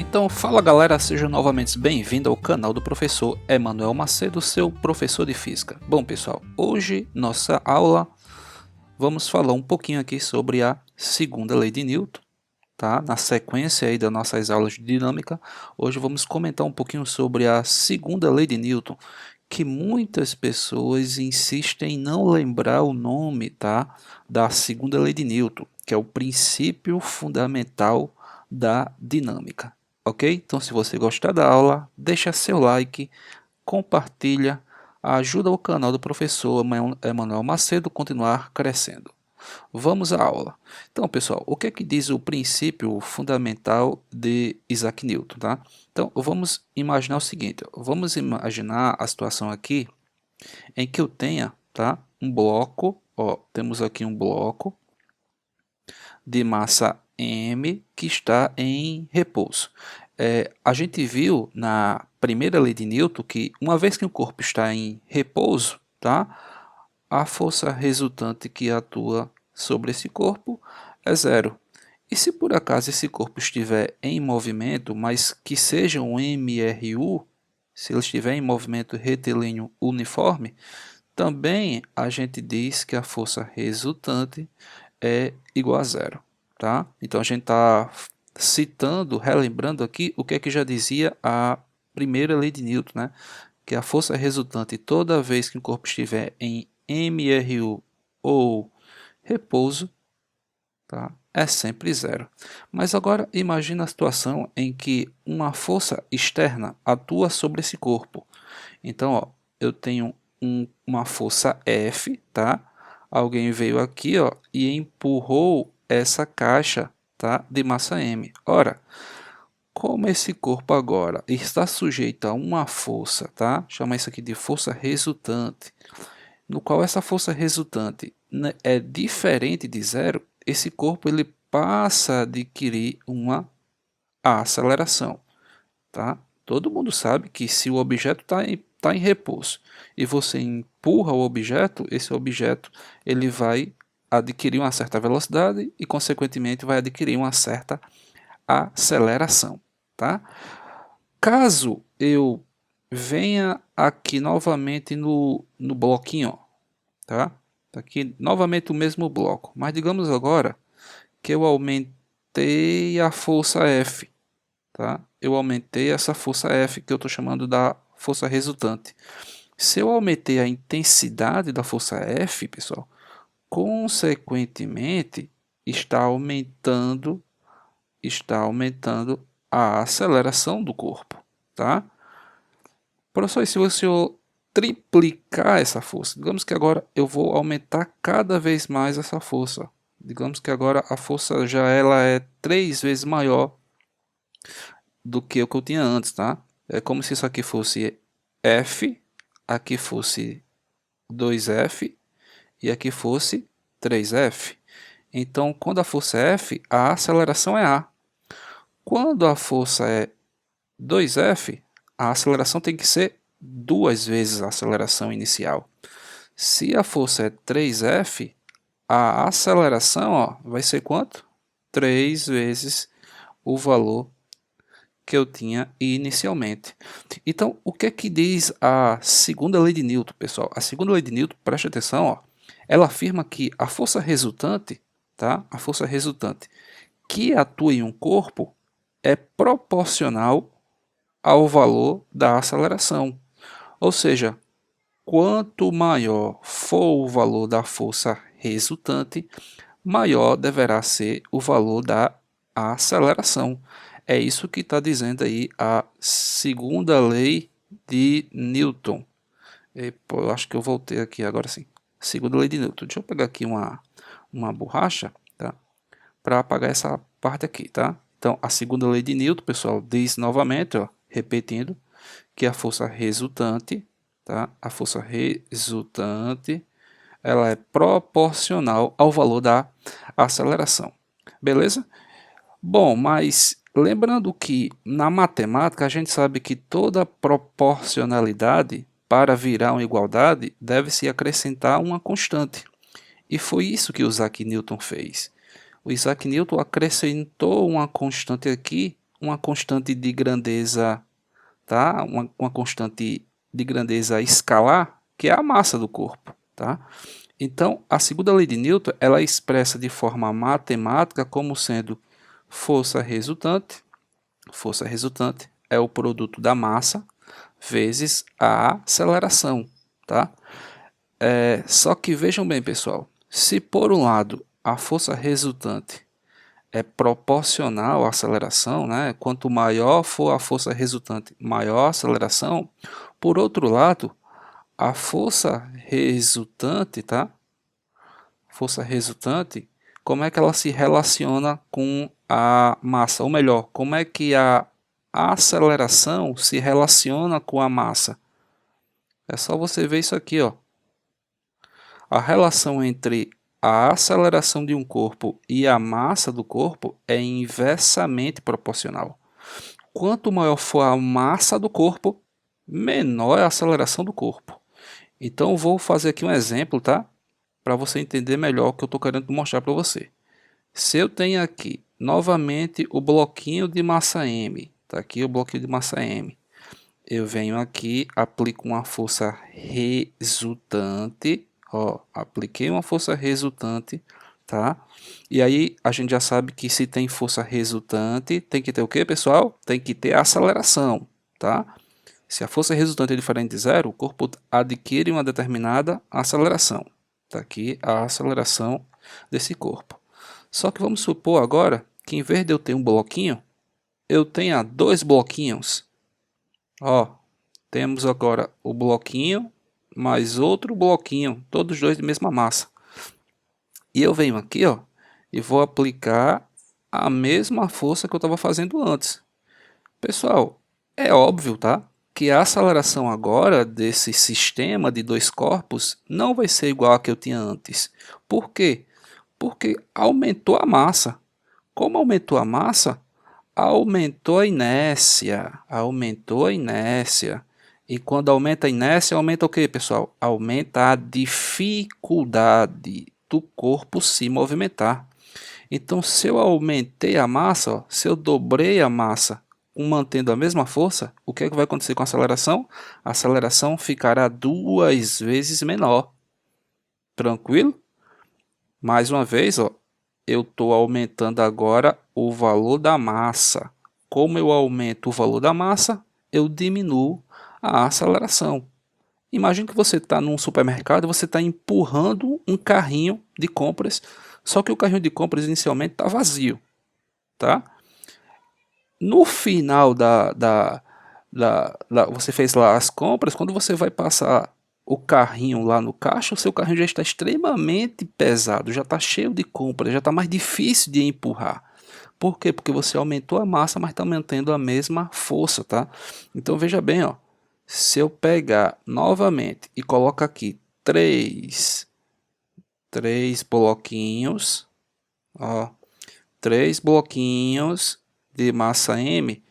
Então fala galera, seja novamente bem-vindo ao canal do professor Emanuel Macedo, seu professor de física. Bom pessoal, hoje nossa aula vamos falar um pouquinho aqui sobre a segunda lei de Newton, tá? Na sequência aí das nossas aulas de dinâmica, hoje vamos comentar um pouquinho sobre a segunda lei de Newton, que muitas pessoas insistem em não lembrar o nome, tá? Da segunda lei de Newton, que é o princípio fundamental da dinâmica. Ok? Então, se você gostar da aula, deixa seu like, compartilha, ajuda o canal do professor Emanuel Macedo a continuar crescendo. Vamos à aula. Então, pessoal, o que é que diz o princípio fundamental de Isaac Newton, tá? Então, vamos imaginar o seguinte, vamos imaginar a situação aqui em que eu tenha, tá, um bloco, ó, temos aqui um bloco de massa m que está em repouso. A gente viu na primeira lei de Newton que uma vez que o corpo está em repouso, tá, a força resultante que atua sobre esse corpo é zero. E se por acaso esse corpo estiver em movimento, mas que seja um MRU, se ele estiver em movimento retilíneo uniforme, também a gente diz que a força resultante é igual a zero. Tá? Então a gente está citando, relembrando aqui o que é que já dizia a primeira lei de Newton, né? Que a força resultante toda vez que o corpo estiver em MRU ou repouso, tá? É sempre zero. Mas agora imagine a situação em que uma força externa atua sobre esse corpo. Então, ó, eu tenho uma força F, tá? Alguém veio aqui, ó, e empurrou essa caixa, tá, de massa M. Ora, como esse corpo agora está sujeito a uma força, tá? Chama isso aqui de força resultante, no qual essa força resultante, né, é diferente de zero, esse corpo ele passa a adquirir uma aceleração, tá? Todo mundo sabe que se o objeto tá em repouso e você empurra o objeto, esse objeto ele vai adquirir uma certa velocidade e, consequentemente, vai adquirir uma certa aceleração. Tá? Caso eu venha aqui novamente no bloquinho, tá? Aqui novamente o mesmo bloco, mas digamos agora que eu aumentei a força F, tá? Eu aumentei essa força F que eu estou chamando da força resultante. Se eu aumentei a intensidade da força F, pessoal, consequentemente está aumentando a aceleração do corpo, tá? Professor, e se você triplicar essa força, digamos que agora eu vou aumentar cada vez mais essa força. Digamos que agora a força ela é 3 vezes maior do que o que eu tinha antes, tá? É como se isso aqui fosse F, aqui fosse 2F e aqui fosse 3F. Então, quando a força é F, a aceleração é A. Quando a força é 2F, a aceleração tem que ser 2 vezes a aceleração inicial. Se a força é 3F, a aceleração, ó, vai ser quanto? 3 vezes o valor que eu tinha inicialmente. Então, o que é que diz a segunda lei de Newton, pessoal? A segunda lei de Newton, preste atenção, ó, ela afirma que a força resultante, tá? A força resultante que atua em um corpo é proporcional ao valor da aceleração. Ou seja, quanto maior for o valor da força resultante, maior deverá ser o valor da aceleração. É isso que está dizendo aí a segunda lei de Newton. Pô, eu acho que eu voltei aqui agora sim. Segunda lei de Newton. Deixa eu pegar aqui uma borracha, tá? Para apagar essa parte aqui, tá? Então, a segunda lei de Newton, pessoal, diz novamente, ó, repetindo, que a força resultante, tá? A força resultante, ela é proporcional ao valor da aceleração. Beleza? Bom, mas lembrando que na matemática a gente sabe que toda proporcionalidade para virar uma igualdade deve-se acrescentar uma constante. E foi isso que o Isaac Newton fez. O Isaac Newton acrescentou uma constante aqui uma constante de grandeza, tá? Uma constante de grandeza escalar, que é a massa do corpo, tá? Então, a segunda lei de Newton, ela é expressa de forma matemática como sendo força resultante. Força resultante é o produto da massa vezes a aceleração, tá? Só que vejam bem, pessoal, se por um lado a força resultante é proporcional à aceleração, né? Quanto maior for a força resultante, maior a aceleração. Por outro lado, a força resultante, tá? Força resultante, como é que ela se relaciona com a massa? Ou melhor, como é que a aceleração se relaciona com a massa? É só você ver isso aqui, ó. A relação entre a aceleração de um corpo e a massa do corpo é inversamente proporcional. Quanto maior for a massa do corpo, menor é a aceleração do corpo. Então, vou fazer aqui um exemplo, tá? Para você entender melhor o que eu estou querendo mostrar para você. Se eu tenho aqui novamente o bloquinho de massa M, tá aqui o bloquinho de massa M. Eu venho aqui, aplico uma força resultante, ó, apliquei uma força resultante, tá? E aí a gente já sabe que se tem força resultante, tem que ter o que, pessoal? Tem que ter aceleração, tá? Se a força resultante é diferente de zero, o corpo adquire uma determinada aceleração. Tá aqui a aceleração desse corpo. Só que vamos supor agora que em vez de eu ter um bloquinho, eu tenha dois bloquinhos. Ó, temos agora o bloquinho mais outro bloquinho, todos dois de mesma massa. E eu venho aqui, ó, e vou aplicar a mesma força que eu estava fazendo antes. Pessoal, é óbvio, tá? Que a aceleração agora desse sistema de dois corpos não vai ser igual a que eu tinha antes. Por quê? Porque aumentou a massa. Como aumentou a massa, aumentou a inércia. Aumentou a inércia. E quando aumenta a inércia, aumenta o que, pessoal? Aumenta a dificuldade do corpo se movimentar. Então, se eu aumentei a massa, ó, se eu dobrei a massa mantendo a mesma força, o que é que vai acontecer com a aceleração? A aceleração ficará duas vezes menor. Tranquilo? Mais uma vez, ó, eu estou aumentando agora o valor da massa. Como eu aumento o valor da massa, eu diminuo a aceleração. Imagine que você está num supermercado e você está empurrando um carrinho de compras, só que o carrinho de compras inicialmente está vazio, tá? No final você fez lá as compras, quando você vai passar o carrinho lá no caixa, o seu carrinho já está extremamente pesado, já está cheio de compras, já está mais difícil de empurrar. Por quê? Porque você aumentou a massa, mas está mantendo a mesma força, tá? Então veja bem, ó, se eu pegar novamente e colocar aqui três bloquinhos, ó, três bloquinhos de massa M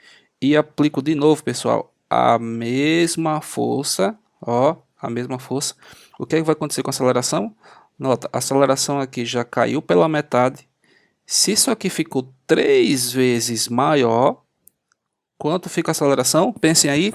e aplico de novo, pessoal, a mesma força, ó, a mesma força. O que é que vai acontecer com a aceleração? Nota, a aceleração aqui já caiu pela metade. Se isso aqui ficou três vezes maior, quanto fica a aceleração? Pensem aí,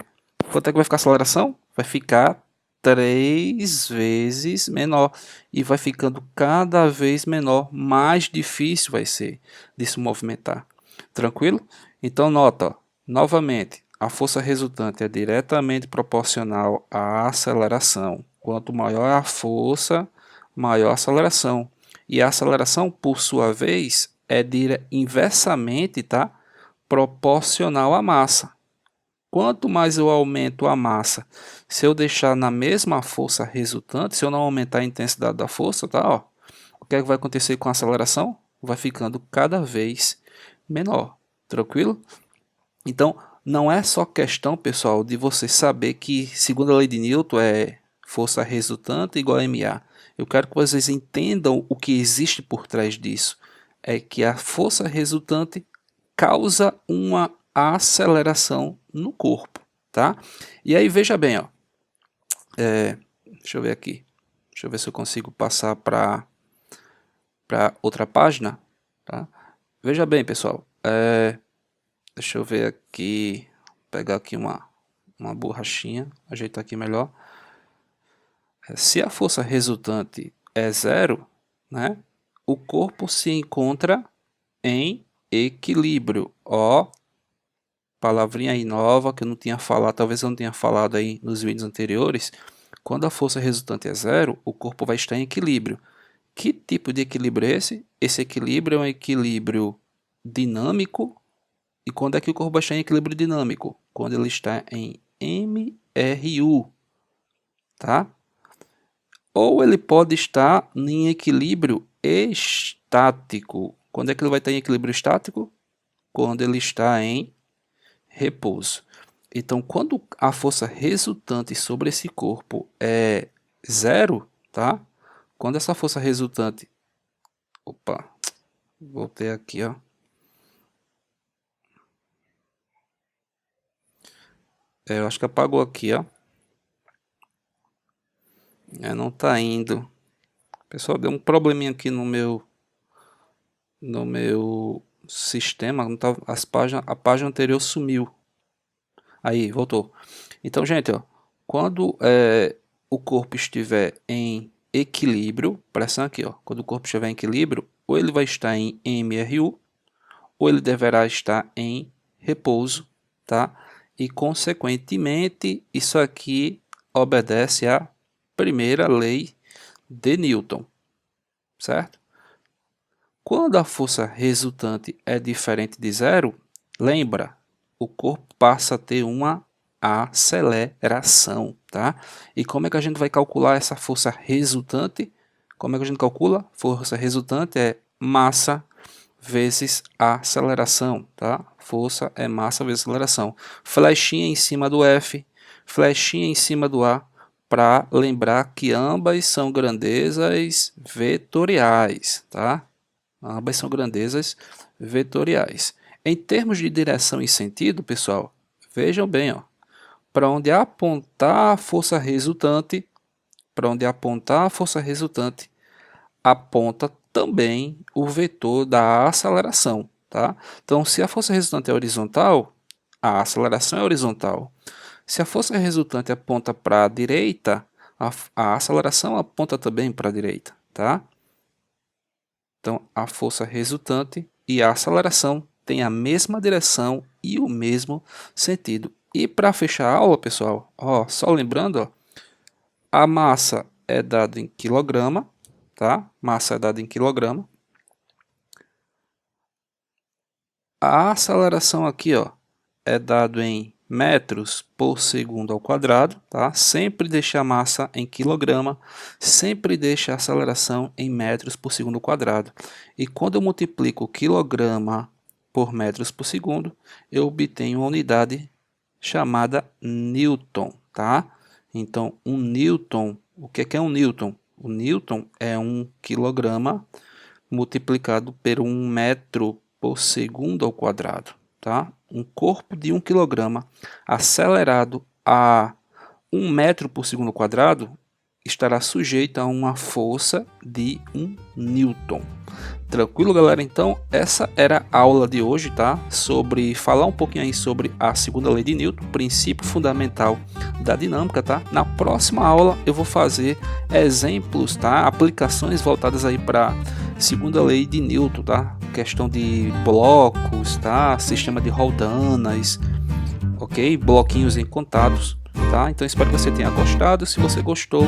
quanto é que vai ficar a aceleração? Vai ficar três vezes menor e vai ficando cada vez menor, mais difícil vai ser de se movimentar. Tranquilo? Então nota, ó, novamente, a força resultante é diretamente proporcional à aceleração. Quanto maior a força, maior a aceleração. E a aceleração, por sua vez, é inversamente, tá? Proporcional à massa. Quanto mais eu aumento a massa, se eu deixar na mesma força resultante, se eu não aumentar a intensidade da força, tá? Ó, o que é que vai acontecer com a aceleração? Vai ficando cada vez menor. Tranquilo? Então, não é só questão, pessoal, de você saber que, segundo a lei de Newton, é força resultante igual a ma. Eu quero que vocês entendam o que existe por trás disso. É que a força resultante causa uma aceleração no corpo, tá? E aí, veja bem, ó. Deixa eu ver aqui. Deixa eu ver se eu consigo passar para outra página, tá? Veja bem, pessoal. Deixa eu ver aqui, pegar aqui uma borrachinha, ajeitar aqui melhor. Se a força resultante é zero, né, o corpo se encontra em equilíbrio. Ó, palavrinha aí nova que eu não tinha falado, talvez eu não tenha falado aí nos vídeos anteriores. Quando a força resultante é zero, o corpo vai estar em equilíbrio. Que tipo de equilíbrio é esse? Esse equilíbrio é um equilíbrio dinâmico. E quando é que o corpo vai estar em equilíbrio dinâmico? Quando ele está em MRU, tá? Ou ele pode estar em equilíbrio estático. Quando é que ele vai estar em equilíbrio estático? Quando ele está em repouso. Então, quando a força resultante sobre esse corpo é zero, tá? Quando essa força resultante... Opa, voltei aqui, ó. Eu acho que apagou aqui, ó. Não tá indo. Pessoal, deu um probleminha aqui no meu sistema. Não tá, a página anterior sumiu. Aí, voltou. Então, gente, ó, quando o corpo estiver em equilíbrio, pressão aqui, ó, quando o corpo estiver em equilíbrio, ou ele vai estar em MRU, ou ele deverá estar em repouso, tá? E, consequentemente, isso aqui obedece à primeira lei de Newton, certo? Quando a força resultante é diferente de zero, lembra, o corpo passa a ter uma aceleração, tá? E como é que a gente vai calcular essa força resultante? Como é que a gente calcula? Força resultante é massa vezes aceleração, tá? Força é massa vezes aceleração. Flechinha em cima do F, flechinha em cima do A, para lembrar que ambas são grandezas vetoriais, tá? Ambas são grandezas vetoriais. Em termos de direção e sentido, pessoal, vejam bem, ó, para onde apontar a força resultante, aponta também o vetor da aceleração, tá? Então, se a força resultante é horizontal, a aceleração é horizontal. Se a força resultante aponta para a direita, a aceleração aponta também para a direita, tá? Então, a força resultante e a aceleração têm a mesma direção e o mesmo sentido. E para fechar a aula, pessoal, ó, só lembrando, ó, a massa é dada em quilograma, tá? Massa é dada em quilograma. A aceleração aqui, ó, é dado em metros por segundo ao quadrado, tá? Sempre deixa a massa em quilograma, sempre deixa a aceleração em metros por segundo ao quadrado. E quando eu multiplico quilograma por metros por segundo, eu obtenho uma unidade chamada Newton, tá? Então, um Newton, o que é um Newton? O Newton é 1 quilograma multiplicado por 1 metro por segundo ao quadrado, tá? Um corpo de 1 quilograma acelerado a 1 metro por segundo ao quadrado estará sujeito a uma força de 1 newton. Tranquilo, galera? Então, essa era a aula de hoje, tá? Sobre falar um pouquinho aí sobre a segunda lei de Newton, princípio fundamental da dinâmica, tá? Na próxima aula eu vou fazer exemplos, tá? Aplicações voltadas aí para segunda lei de Newton, tá? Questão de blocos, tá? Sistema de roldanas, ok? Bloquinhos em contatos, tá? Então espero que você tenha gostado. Se você gostou,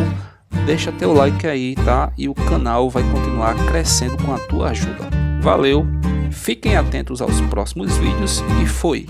deixa teu like aí, tá? E o canal vai continuar crescendo com a tua ajuda. Valeu, fiquem atentos aos próximos vídeos e foi!